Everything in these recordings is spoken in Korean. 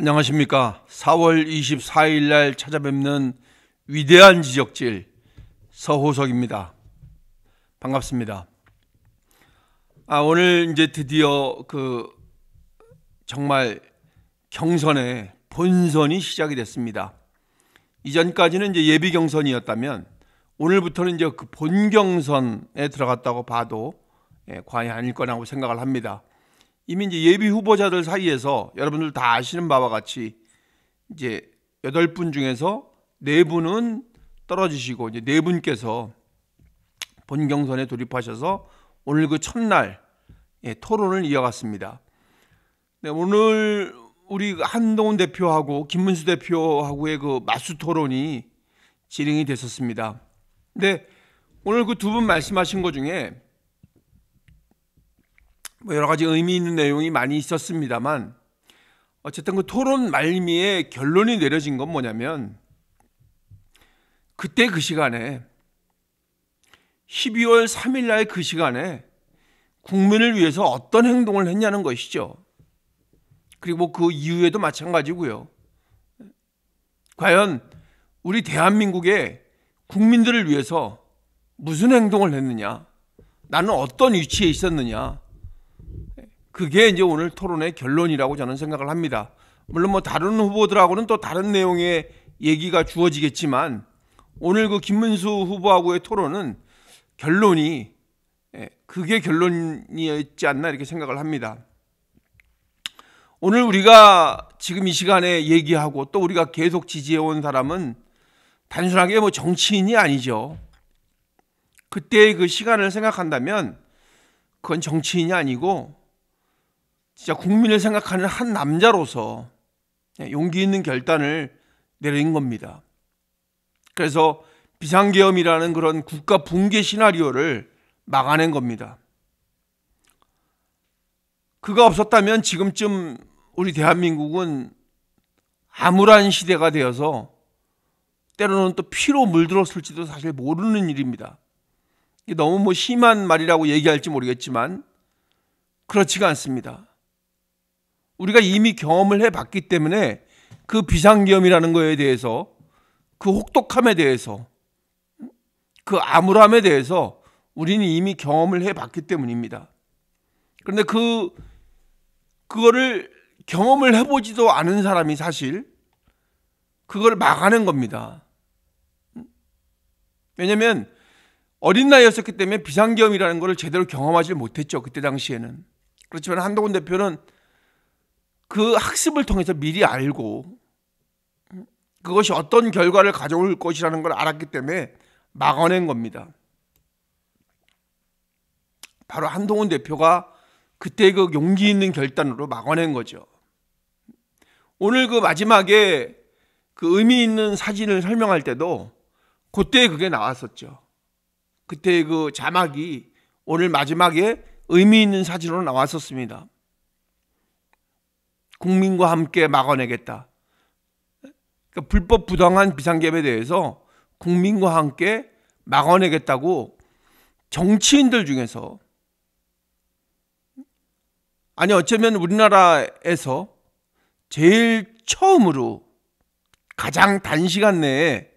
안녕하십니까. 4월 24일 날 찾아뵙는 위대한 지적질 서호석입니다. 반갑습니다. 오늘 이제 드디어 정말 경선의 본선이 시작이 됐습니다. 이전까지는 이제 예비 경선이었다면 오늘부터는 이제 그 본경선에 들어갔다고 봐도 과언이 아닐 거라고 생각을 합니다. 이미 이제 예비 후보자들 사이에서 여러분들 다 아시는 바와 같이 이제 8분 중에서 4분은 떨어지시고 이제 4분께서 본경선에 돌입하셔서 오늘 그 첫날 토론을 이어갔습니다. 네, 오늘 우리 한동훈 대표하고 김문수 대표하고의 그 맞수 토론이 진행이 됐었습니다. 근데 오늘 그 두 분 말씀하신 것 중에 여러 가지 의미 있는 내용이 많이 있었습니다만 어쨌든 그 토론 말미에 결론이 내려진 건 뭐냐면 그때 그 시간에 12월 3일 날 그 시간에 국민을 위해서 어떤 행동을 했냐는 것이죠. 그리고 그 이후에도 마찬가지고요. 과연 우리 대한민국의 국민들을 위해서 무슨 행동을 했느냐, 나는 어떤 위치에 있었느냐, 그게 이제 오늘 토론의 결론이라고 저는 생각을 합니다. 물론 뭐 다른 후보들하고는 또 다른 내용의 얘기가 주어지겠지만 오늘 그 김문수 후보하고의 토론은 결론이 그게 결론이었지 않나 이렇게 생각을 합니다. 오늘 우리가 지금 이 시간에 얘기하고 또 우리가 계속 지지해온 사람은 단순하게 뭐 정치인이 아니죠. 그때의 그 시간을 생각한다면 그건 정치인이 아니고 진짜 국민을 생각하는 한 남자로서 용기 있는 결단을 내린 겁니다. 그래서 비상계엄이라는 그런 국가 붕괴 시나리오를 막아낸 겁니다. 그가 없었다면 지금쯤 우리 대한민국은 암울한 시대가 되어서 때로는 또 피로 물들었을지도 사실 모르는 일입니다. 이게 너무 뭐 심한 말이라고 얘기할지 모르겠지만 그렇지가 않습니다. 우리가 이미 경험을 해봤기 때문에 그 비상계엄이라는 거에 대해서, 그 혹독함에 대해서, 그 암울함에 대해서 우리는 이미 경험을 해봤기 때문입니다. 그런데 그거를 경험을 해보지도 않은 사람이 사실 그걸 막아낸 겁니다. 왜냐하면 어린 나이였었기 때문에 비상계엄이라는 걸 제대로 경험하지 못했죠. 그때 당시에는. 그렇지만 한동훈 대표는 그 학습을 통해서 미리 알고 그것이 어떤 결과를 가져올 것이라는 걸 알았기 때문에 막아낸 겁니다. 바로 한동훈 대표가 그때 그 용기 있는 결단으로 막아낸 거죠. 오늘 그 마지막에 그 의미 있는 사진을 설명할 때도 그때 그게 나왔었죠. 그때 그 자막이 오늘 마지막에 의미 있는 사진으로 나왔었습니다. 국민과 함께 막아내겠다. 그러니까 불법 부당한 비상계엄에 대해서 국민과 함께 막아내겠다고 정치인들 중에서, 아니 어쩌면 우리나라에서 제일 처음으로 가장 단시간 내에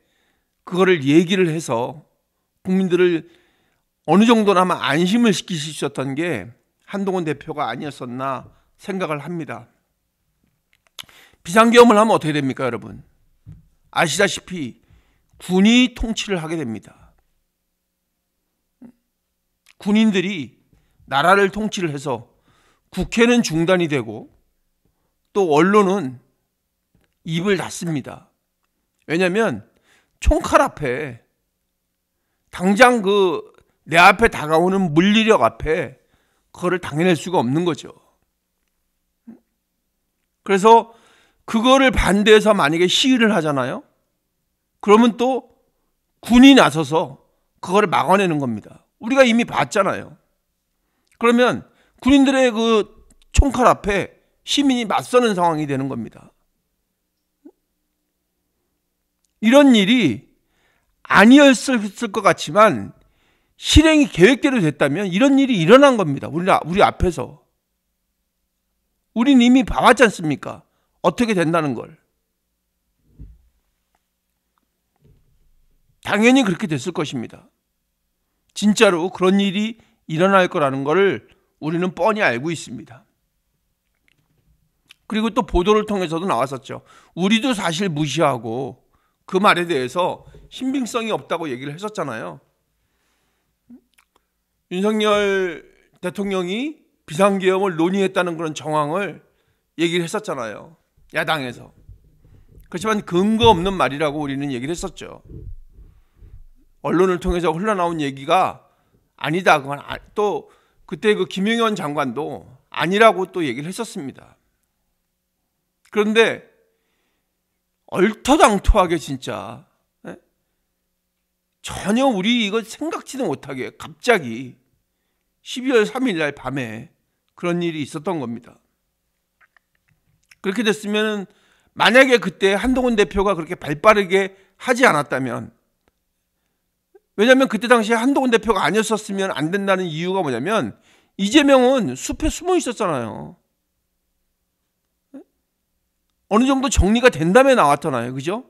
그거를 얘기를 해서 국민들을 어느 정도나마 안심을 시킬 수 있었던 게 한동훈 대표가 아니었었나 생각을 합니다. 비상계엄을 하면 어떻게 됩니까, 여러분? 아시다시피 군이 통치를 하게 됩니다. 군인들이 나라를 통치를 해서 국회는 중단이 되고 또 언론은 입을 닫습니다. 왜냐하면 총칼 앞에 당장 내 앞에 다가오는 물리력 앞에 그거를 당해낼 수가 없는 거죠. 그래서 그거를 반대해서 만약에 시위를 하잖아요. 그러면 또 군이 나서서 그거를 막아내는 겁니다. 우리가 이미 봤잖아요. 그러면 군인들의 그 총칼 앞에 시민이 맞서는 상황이 되는 겁니다. 이런 일이 아니었을 것 같지만 실행이 계획대로 됐다면 이런 일이 일어난 겁니다. 우리 앞에서. 우린 이미 봐왔지 않습니까? 어떻게 된다는 걸. 당연히 그렇게 됐을 것입니다. 진짜로 그런 일이 일어날 거라는 것을 우리는 뻔히 알고 있습니다. 그리고 또 보도를 통해서도 나왔었죠. 우리도 사실 무시하고 그 말에 대해서 신빙성이 없다고 얘기를 했었잖아요. 윤석열 대통령이 비상계엄을 논의했다는 그런 정황을 얘기를 했었잖아요. 야당에서. 그렇지만 근거 없는 말이라고 우리는 얘기를 했었죠. 언론을 통해서 흘러나온 얘기가 아니다. 그건 또 그때 그 김용현 장관도 아니라고 또 얘기를 했었습니다. 그런데 얼토당토하게 진짜 전혀 우리 이거 생각지도 못하게 갑자기 12월 3일 날 밤에 그런 일이 있었던 겁니다. 그렇게 됐으면 만약에 그때 한동훈 대표가 그렇게 발빠르게 하지 않았다면, 왜냐하면 그때 당시에 한동훈 대표가 아니었었으면 안 된다는 이유가 뭐냐면 이재명은 숲에 숨어 있었잖아요. 어느 정도 정리가 된 다음에 나왔잖아요. 그죠?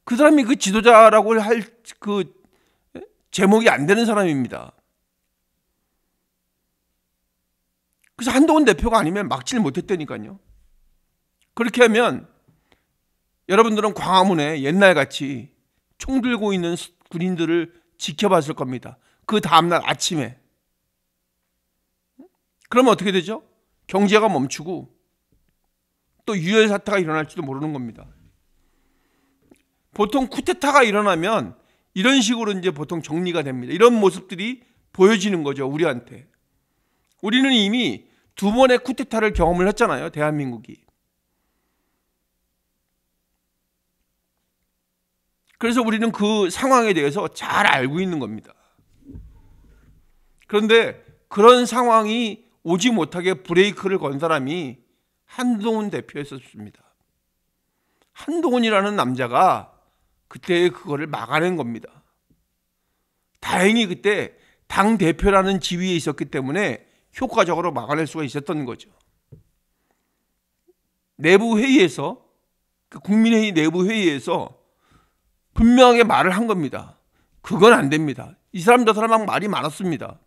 그 사람이 그 지도자라고 할 그 제목이 안 되는 사람입니다. 그래서 한동훈 대표가 아니면 막지를 못했다니까요. 그렇게 하면 여러분들은 광화문에 옛날같이 총 들고 있는 군인들을 지켜봤을 겁니다. 그 다음날 아침에. 그러면 어떻게 되죠? 경제가 멈추고 또 유혈 사태가 일어날지도 모르는 겁니다. 보통 쿠데타가 일어나면 이런 식으로 이제 보통 정리가 됩니다. 이런 모습들이 보여지는 거죠, 우리한테. 우리는 이미 2번의 쿠데타를 경험을 했잖아요, 대한민국이. 그래서 우리는 그 상황에 대해서 잘 알고 있는 겁니다. 그런데 그런 상황이 오지 못하게 브레이크를 건 사람이 한동훈 대표였었습니다. 한동훈이라는 남자가 그때 그거를 막아낸 겁니다. 다행히 그때 당대표라는 지위에 있었기 때문에 효과적으로 막아낼 수가 있었던 거죠. 내부 회의에서, 국민회의 내부 회의에서 분명하게 말을 한 겁니다. 그건 안 됩니다. 이 사람 저 사람하고 말이 많았습니다.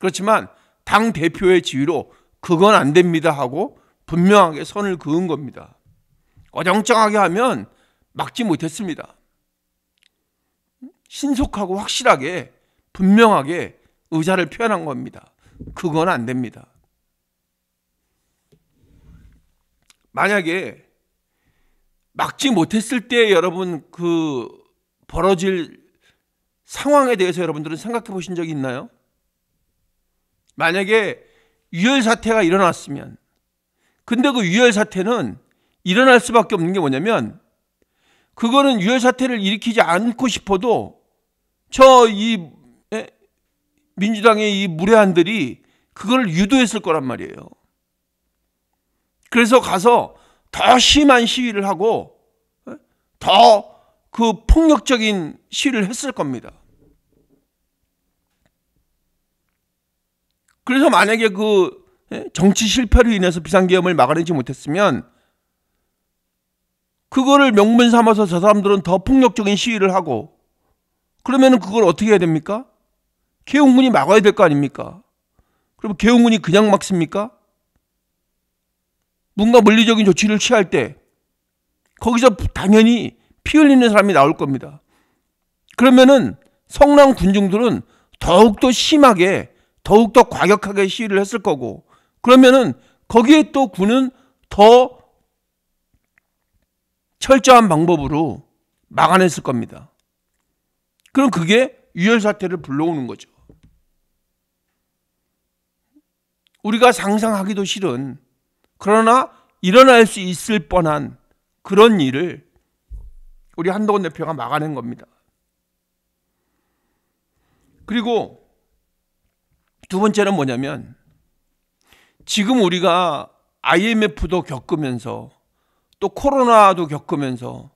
그렇지만 당대표의 지위로 그건 안 됩니다 하고 분명하게 선을 그은 겁니다. 어정쩡하게 하면 막지 못했습니다. 신속하고 확실하게 분명하게 의사를 표현한 겁니다. 그건 안 됩니다. 만약에 막지 못했을 때 여러분 그 벌어질 상황에 대해서 여러분들은 생각해 보신 적이 있나요? 만약에 유혈 사태가 일어났으면, 근데 그 유혈 사태는 일어날 수밖에 없는 게 뭐냐면, 그거는 유혈 사태를 일으키지 않고 싶어도 이 민주당의 이 무례한들이 그걸 유도했을 거란 말이에요. 그래서 가서 더 심한 시위를 하고 더 그 폭력적인 시위를 했을 겁니다. 그래서 만약에 그 정치 실패로 인해서 비상계엄을 막아내지 못했으면 그거를 명분 삼아서 저 사람들은 더 폭력적인 시위를 하고, 그러면은 그걸 어떻게 해야 됩니까? 계엄군이 막아야 될 거 아닙니까? 그럼 계엄군이 그냥 막습니까? 뭔가 물리적인 조치를 취할 때 거기서 당연히 피 흘리는 사람이 나올 겁니다. 그러면은 성남 군중들은 더욱더 심하게, 더욱더 과격하게 시위를 했을 거고, 그러면은 거기에 또 군은 더 철저한 방법으로 막아냈을 겁니다. 그럼 그게 유혈 사태를 불러오는 거죠. 우리가 상상하기도 싫은, 그러나 일어날 수 있을 뻔한 그런 일을 우리 한동훈 대표가 막아낸 겁니다. 그리고 두 번째는 뭐냐면, 지금 우리가 IMF도 겪으면서 또 코로나도 겪으면서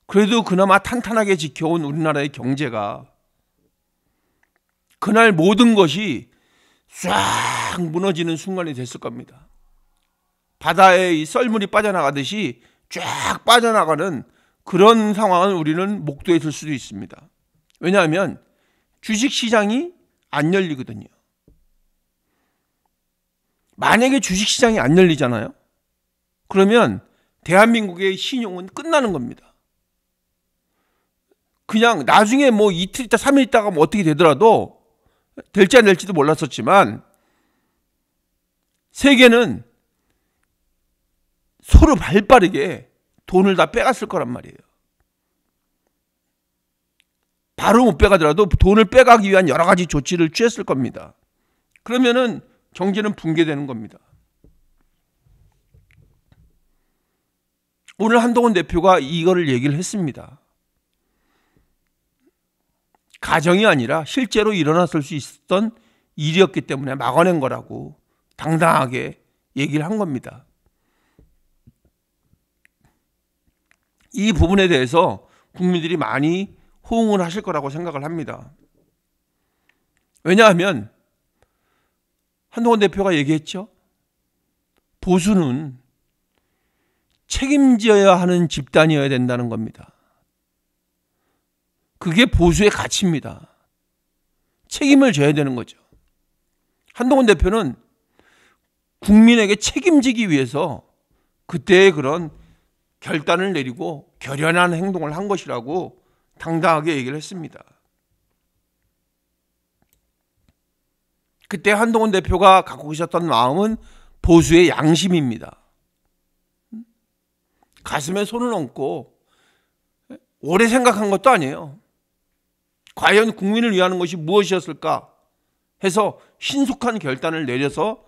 그래도 그나마 탄탄하게 지켜온 우리나라의 경제가 그날 모든 것이 싹 무너지는 순간이 됐을 겁니다. 바다에 이 썰물이 빠져나가듯이 쫙 빠져나가는 그런 상황을 우리는 목도에 들 수도 있습니다. 왜냐하면 주식시장이 안 열리거든요. 만약에 주식시장이 안 열리잖아요. 그러면 대한민국의 신용은 끝나는 겁니다. 그냥 나중에 뭐 이틀 있다 3일 있다가 뭐 어떻게 되더라도 될지 안 될지도 몰랐었지만 세계는 서로 발빠르게 돈을 다 빼갔을 거란 말이에요. 바로 못 빼가더라도 돈을 빼가기 위한 여러 가지 조치를 취했을 겁니다. 그러면은 경제는 붕괴되는 겁니다. 오늘 한동훈 대표가 이거를 얘기를 했습니다. 가정이 아니라 실제로 일어났을 수 있었던 일이었기 때문에 막아낸 거라고 당당하게 얘기를 한 겁니다. 이 부분에 대해서 국민들이 많이 호응을 하실 거라고 생각을 합니다. 왜냐하면 한동훈 대표가 얘기했죠. 보수는 책임져야 하는 집단이어야 된다는 겁니다. 그게 보수의 가치입니다. 책임을 져야 되는 거죠. 한동훈 대표는 국민에게 책임지기 위해서 그때의 그런 결단을 내리고 결연한 행동을 한 것이라고 당당하게 얘기를 했습니다. 그때 한동훈 대표가 갖고 계셨던 마음은 보수의 양심입니다. 가슴에 손을 얹고 오래 생각한 것도 아니에요. 과연 국민을 위하는 것이 무엇이었을까 해서 신속한 결단을 내려서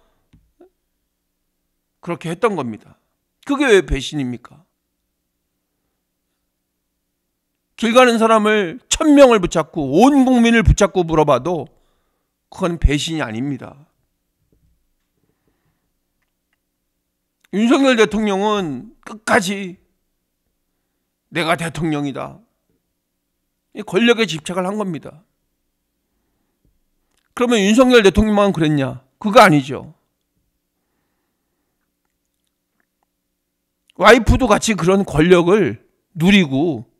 그렇게 했던 겁니다. 그게 왜 배신입니까? 길 가는 사람을 1000명을 붙잡고 온 국민을 붙잡고 물어봐도 그건 배신이 아닙니다. 윤석열 대통령은 끝까지 내가 대통령이다. 권력에 집착을 한 겁니다. 그러면 윤석열 대통령만 그랬냐? 그거 아니죠. 와이프도 같이 그런 권력을 누리고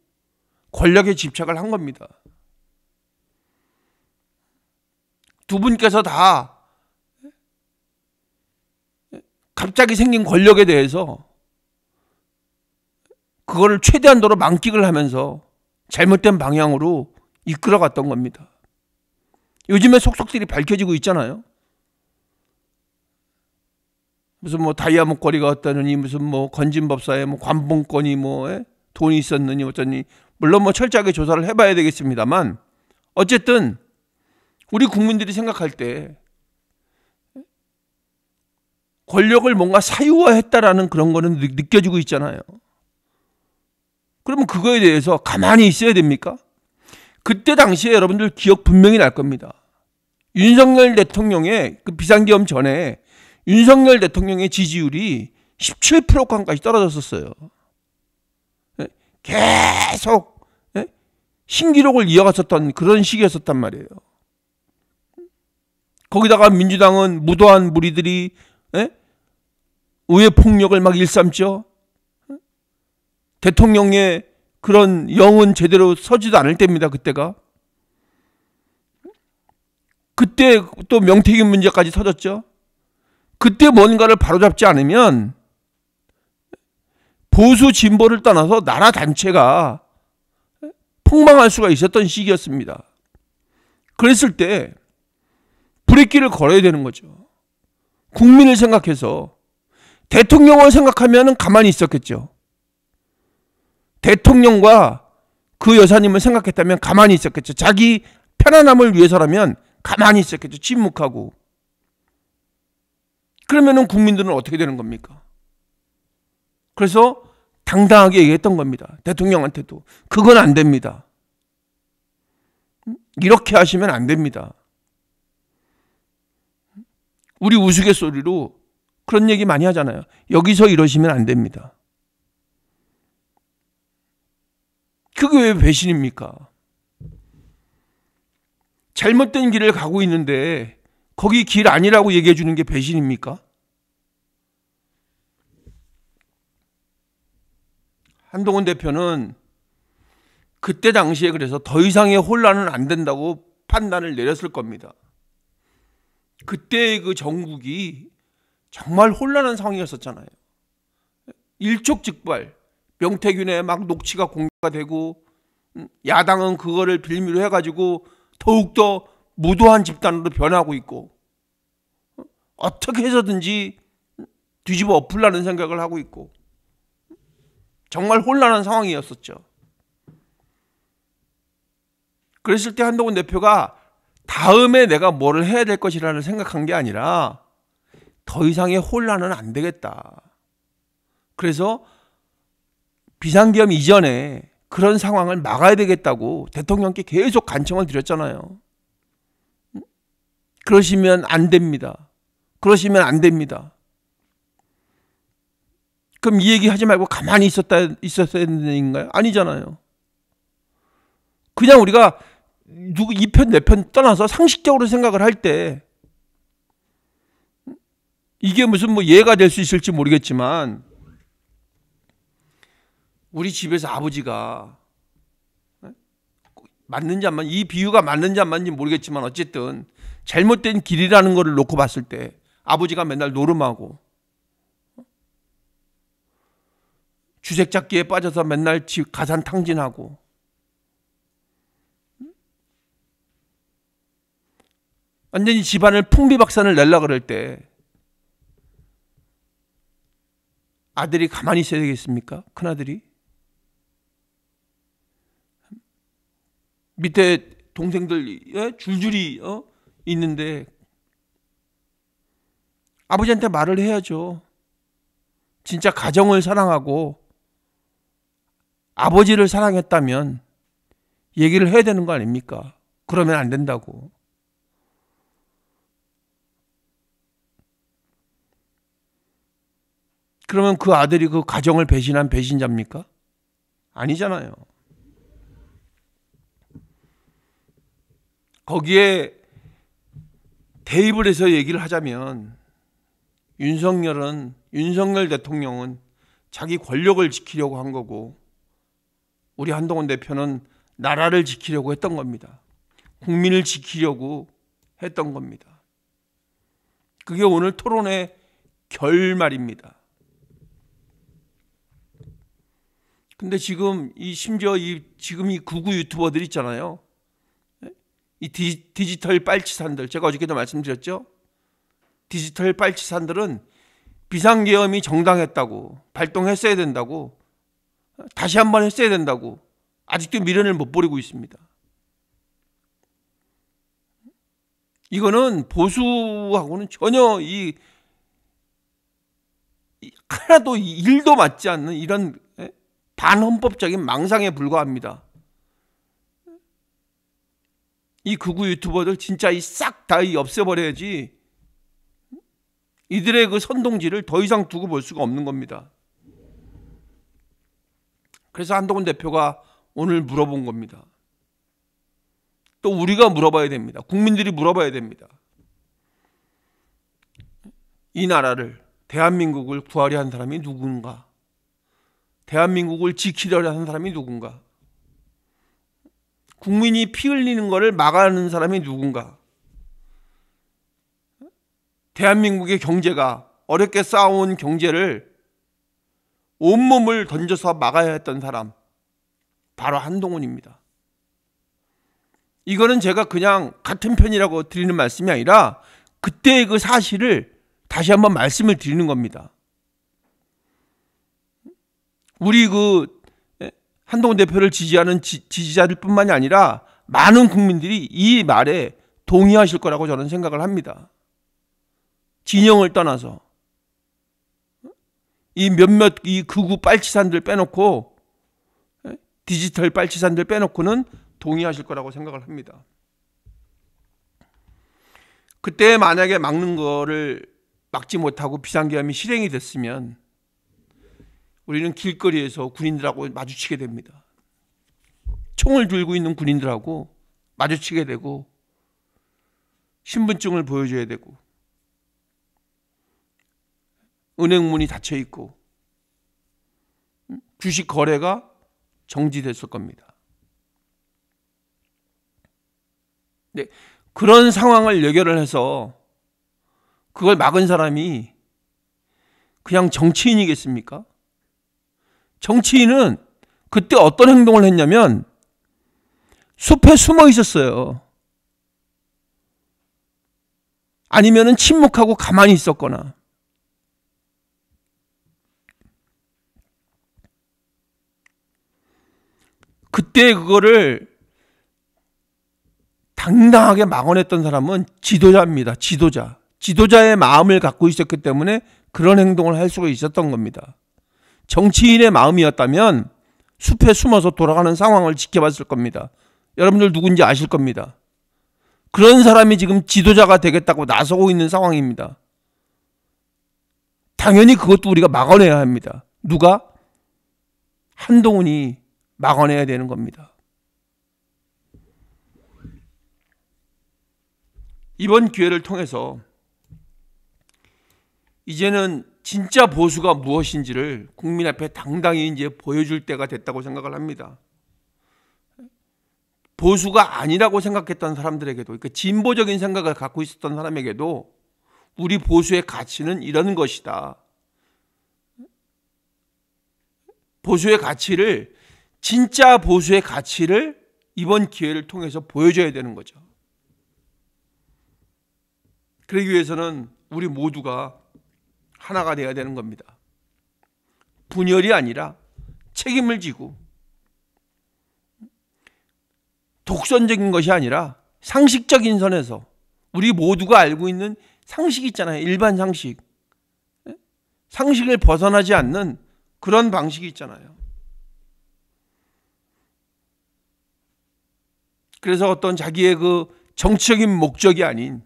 권력에 집착을 한 겁니다. 두 분께서 다 갑자기 생긴 권력에 대해서 그거를 최대한도로 만끽을 하면서 잘못된 방향으로 이끌어갔던 겁니다. 요즘에 속속들이 밝혀지고 있잖아요. 무슨 뭐 다이아 목걸이가 어떠느니, 무슨 뭐 건진법사에 뭐 관봉권이 뭐 돈이 있었느니 어쩌니, 물론 뭐 철저하게 조사를 해봐야 되겠습니다만 어쨌든 우리 국민들이 생각할 때 권력을 뭔가 사유화했다라는 그런 거는 느껴지고 있잖아요. 그러면 그거에 대해서 가만히 있어야 됩니까? 그때 당시에 여러분들 기억 분명히 날 겁니다. 윤석열 대통령의 그 비상계엄 전에 윤석열 대통령의 지지율이 17%까지 떨어졌었어요. 계속 신기록을 이어갔었던 그런 시기였었단 말이에요. 거기다가 민주당은 무도한 무리들이 의회 폭력을 막 일삼죠. 대통령의 그런 영은 제대로 서지도 않을 때입니다. 그때가. 그때 또 명태균 문제까지 터졌죠. 그때 뭔가를 바로잡지 않으면 보수 진보를 떠나서 나라 단체가 폭망할 수가 있었던 시기였습니다. 그랬을 때 브레이크를 걸어야 되는 거죠. 국민을 생각해서. 대통령을 생각하면 가만히 있었겠죠. 대통령과 그 여사님을 생각했다면 가만히 있었겠죠. 자기 편안함을 위해서라면 가만히 있었겠죠. 침묵하고. 그러면은 국민들은 어떻게 되는 겁니까? 그래서 당당하게 얘기했던 겁니다. 대통령한테도. 그건 안 됩니다. 이렇게 하시면 안 됩니다. 우리 우스갯소리로 그런 얘기 많이 하잖아요. 여기서 이러시면 안 됩니다. 그게 왜 배신입니까? 잘못된 길을 가고 있는데 거기 길 아니라고 얘기해 주는 게 배신입니까? 한동훈 대표는 그때 당시에 그래서 더 이상의 혼란은 안 된다고 판단을 내렸을 겁니다. 그때의 그 정국이 정말 혼란한 상황이었었잖아요. 일촉즉발, 명태균의 막 녹취가 공개가 되고, 야당은 그거를 빌미로 해가지고 더욱더 무도한 집단으로 변하고 있고, 어떻게 해서든지 뒤집어 엎으려는 생각을 하고 있고, 정말 혼란한 상황이었었죠. 그랬을 때 한동훈 대표가 다음에 내가 뭐를 해야 될 것이라는 생각한 게 아니라 더 이상의 혼란은 안 되겠다. 그래서 비상계엄 이전에 그런 상황을 막아야 되겠다고 대통령께 계속 간청을 드렸잖아요. 그러시면 안 됩니다. 그러시면 안 됩니다. 그럼 이 얘기 하지 말고 가만히 있었어야 되는 얘기인가요? 아니잖아요. 그냥 우리가 누구 이 편 내 편 떠나서 상식적으로 생각을 할 때 이게 무슨 뭐 예가 될 수 있을지 모르겠지만 우리 집에서 아버지가 맞는지 안 맞는지, 이 비유가 맞는지 안 맞는지 모르겠지만 어쨌든 잘못된 길이라는 거를 놓고 봤을 때 아버지가 맨날 노름하고 주색잡기에 빠져서 맨날 집 가산 탕진하고 완전히 집안을 풍비박산을 내려고 그럴 때 아들이 가만히 있어야 되겠습니까? 큰아들이? 밑에 동생들 줄줄이 있는데 아버지한테 말을 해야죠. 진짜 가정을 사랑하고 아버지를 사랑했다면 얘기를 해야 되는 거 아닙니까? 그러면 안 된다고. 그러면 그 아들이 그 가정을 배신한 배신자입니까? 아니잖아요. 거기에 대입을 해서 얘기를 하자면 윤석열 대통령은 자기 권력을 지키려고 한 거고 우리 한동훈 대표는 나라를 지키려고 했던 겁니다. 국민을 지키려고 했던 겁니다. 그게 오늘 토론의 결말입니다. 근데 지금 심지어 지금 이 극우 유튜버들 있잖아요. 이 디지털 빨치산들, 제가 어저께도 말씀드렸죠. 디지털 빨치산들은 비상계엄이 정당했다고, 발동했어야 된다고, 다시 한번 했어야 된다고 아직도 미련을 못 버리고 있습니다. 이거는 보수하고는 전혀 하나도 일도 맞지 않는 이런 반헌법적인 망상에 불과합니다. 이 극우 유튜버들 진짜 싹 다 없애버려야지 이들의 그 선동질을 더 이상 두고 볼 수가 없는 겁니다. 그래서 한동훈 대표가 오늘 물어본 겁니다. 또 우리가 물어봐야 됩니다. 국민들이 물어봐야 됩니다. 이 나라를, 대한민국을 구하려 한 사람이 누군가? 대한민국을 지키려 하는 사람이 누군가? 국민이 피 흘리는 것을 막아내는 사람이 누군가? 대한민국의 경제가 어렵게 쌓아온 경제를 온몸을 던져서 막아야 했던 사람, 바로 한동훈입니다. 이거는 제가 그냥 같은 편이라고 드리는 말씀이 아니라 그때의 그 사실을 다시 한번 말씀을 드리는 겁니다. 우리 한동훈 대표를 지지하는 지지자들뿐만이 아니라 많은 국민들이 이 말에 동의하실 거라고 저는 생각을 합니다. 진영을 떠나서 이 몇몇 이 극우 빨치산들 빼놓고 디지털 빨치산들 빼놓고는 동의하실 거라고 생각을 합니다. 그때 만약에 막는 거를 막지 못하고 비상계엄이 실행이 됐으면 우리는 길거리에서 군인들하고 마주치게 됩니다. 총을 들고 있는 군인들하고 마주치게 되고 신분증을 보여줘야 되고 은행 문이 닫혀 있고 주식 거래가 정지됐을 겁니다. 네, 그런 상황을 예견을 해서 그걸 막은 사람이 그냥 정치인이겠습니까? 정치인은 그때 어떤 행동을 했냐면 숲에 숨어 있었어요. 아니면은 침묵하고 가만히 있었거나. 그때 그거를 당당하게 막아냈던 사람은 지도자입니다. 지도자의 마음을 갖고 있었기 때문에 그런 행동을 할 수가 있었던 겁니다. 정치인의 마음이었다면 숲에 숨어서 돌아가는 상황을 지켜봤을 겁니다. 여러분들 누군지 아실 겁니다. 그런 사람이 지금 지도자가 되겠다고 나서고 있는 상황입니다. 당연히 그것도 우리가 막아내야 합니다. 누가? 한동훈이 막아내야 되는 겁니다. 이번 기회를 통해서 이제는 진짜 보수가 무엇인지를 국민 앞에 당당히 이제 보여줄 때가 됐다고 생각을 합니다. 보수가 아니라고 생각했던 사람들에게도, 그러니까 진보적인 생각을 갖고 있었던 사람에게도 우리 보수의 가치는 이런 것이다. 보수의 가치를, 진짜 보수의 가치를 이번 기회를 통해서 보여줘야 되는 거죠. 그러기 위해서는 우리 모두가 하나가 되어야 되는 겁니다. 분열이 아니라 책임을 지고, 독선적인 것이 아니라 상식적인 선에서 우리 모두가 알고 있는 상식 있잖아요. 일반 상식. 상식을 벗어나지 않는 그런 방식이 있잖아요. 그래서 어떤 자기의 그 정치적인 목적이 아닌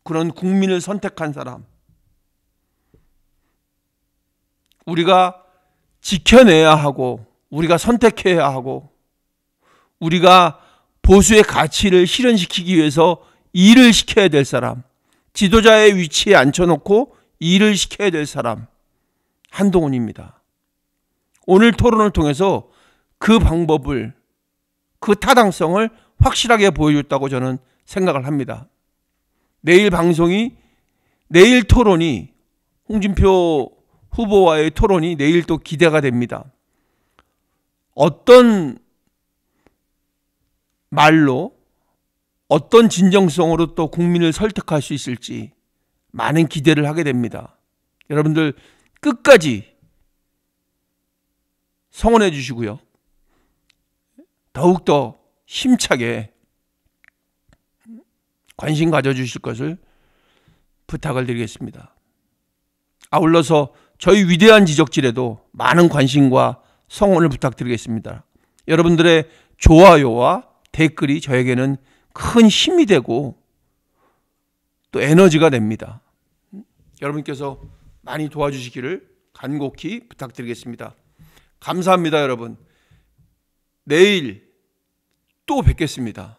그런 국민을 선택한 사람, 우리가 지켜내야 하고 우리가 선택해야 하고 우리가 보수의 가치를 실현시키기 위해서 일을 시켜야 될 사람, 지도자의 위치에 앉혀놓고 일을 시켜야 될 사람, 한동훈입니다. 오늘 토론을 통해서 그 방법을, 그 타당성을 확실하게 보여줬다고 저는 생각을 합니다. 내일 방송이, 내일 토론이, 홍준표 후보와의 토론이 내일 또 기대가 됩니다. 어떤 말로, 어떤 진정성으로 또 국민을 설득할 수 있을지 많은 기대를 하게 됩니다. 여러분들 끝까지 성원해 주시고요. 더욱더 힘차게 관심 가져주실 것을 부탁을 드리겠습니다. 아울러서 저희 위대한 지적질에도 많은 관심과 성원을 부탁드리겠습니다. 여러분들의 좋아요와 댓글이 저에게는 큰 힘이 되고 또 에너지가 됩니다. 여러분께서 많이 도와주시기를 간곡히 부탁드리겠습니다. 감사합니다, 여러분. 내일 또 뵙겠습니다.